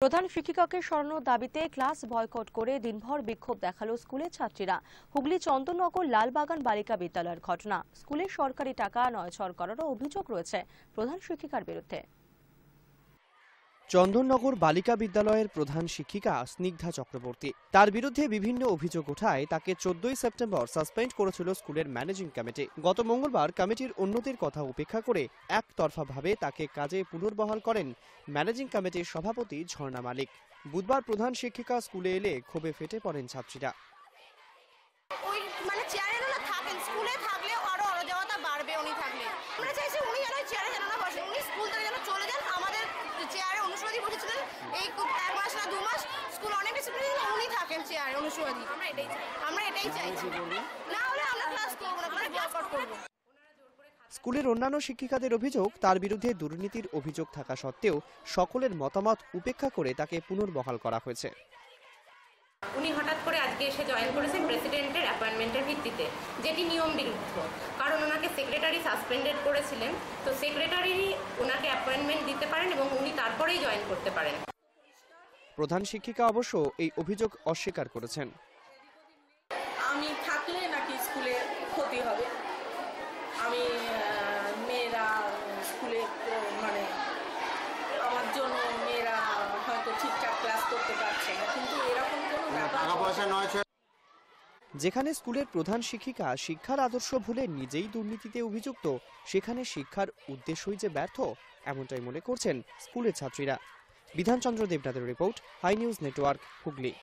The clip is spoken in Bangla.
প্রধান শিক্ষিকাকে সরানোর দাবিতে ক্লাস বয়কট করে দিনভর বিক্ষোভ দেখালো স্কুলের ছাত্রীরা। হুগলি চন্দননগর লালবাগান বালিকা বিদ্যালয়ের ঘটনা। স্কুলের সরকারি টাকা নয়ছড় করারও অভিযোগ রয়েছে প্রধান শিক্ষিকার বিরুদ্ধে। চন্দননগর বালিকা বিদ্যালয়ের প্রধান শিক্ষিকা স্নিগ্ধা চক্রবর্তী, তার বিরুদ্ধে বিভিন্ন অভিযোগ ওঠায় তাকে 14 সেপ্টেম্বর সাসপেন্ড করেছিল স্কুলের ম্যানেজিং কমিটি। গত মঙ্গলবার কমিটির অন্যদের কথা উপেক্ষা করে একতরফাভাবে তাকে কাজে পুনর্বহাল করেন ম্যানেজিং কমিটির সভাপতি ঝর্ণা মালিক। বুধবার প্রধান শিক্ষিকা স্কুলে এলে ক্ষোভে ফেটে পড়েন ছাত্রীরা। স্কুলের অন্যান্য শিক্ষিকাদের অভিযোগ, তার বিরুদ্ধে দুর্নীতির অভিযোগ থাকা সত্ত্বেও সকলের মতামত উপেক্ষা করে তাকে পুনর্বহাল করা হয়েছে। উনি হঠাৎ করে আজকে এসে জয়েন করেছেন প্রেসিডেন্টের অ্যাপয়েন্টমেন্টের ভিত্তিতে, যেটি নিয়ম বিরুদ্ধ। কারণ ওনাকে সেক্রেটারি সাসপেন্ডেড করেছিলেন, তো সেক্রেটারি ওনাকে অ্যাপয়েন্টমেন্ট দিতে পারেন এবং উনি তারপরেই জয়েন করতে পারেন। প্রধান শিক্ষিকা অবশ্য এই অভিযোগ অস্বীকার করেছেন। আমি থাকলে নাকি স্কুলে ক্ষতি হবে, আমি মেয়েরা স্কুলে মানে আমার জন্য মেয়েরা হয়তো ঠিকঠাক ক্লাস করতে পারছে না, কিন্তু এরকম কোনো ব্যাপার। যেখানে স্কুলের প্রধান শিক্ষিকা শিক্ষার আদর্শ ভুলে নিজেই দুর্নীতিতে অভিযুক্ত, সেখানে শিক্ষার উদ্দেশ্যই যে ব্যর্থ, এমনটাই মনে করছেন স্কুলের ছাত্রীরা। বিধানচন্দ্র দেবনাথের report, Hi News Network, Hooghly.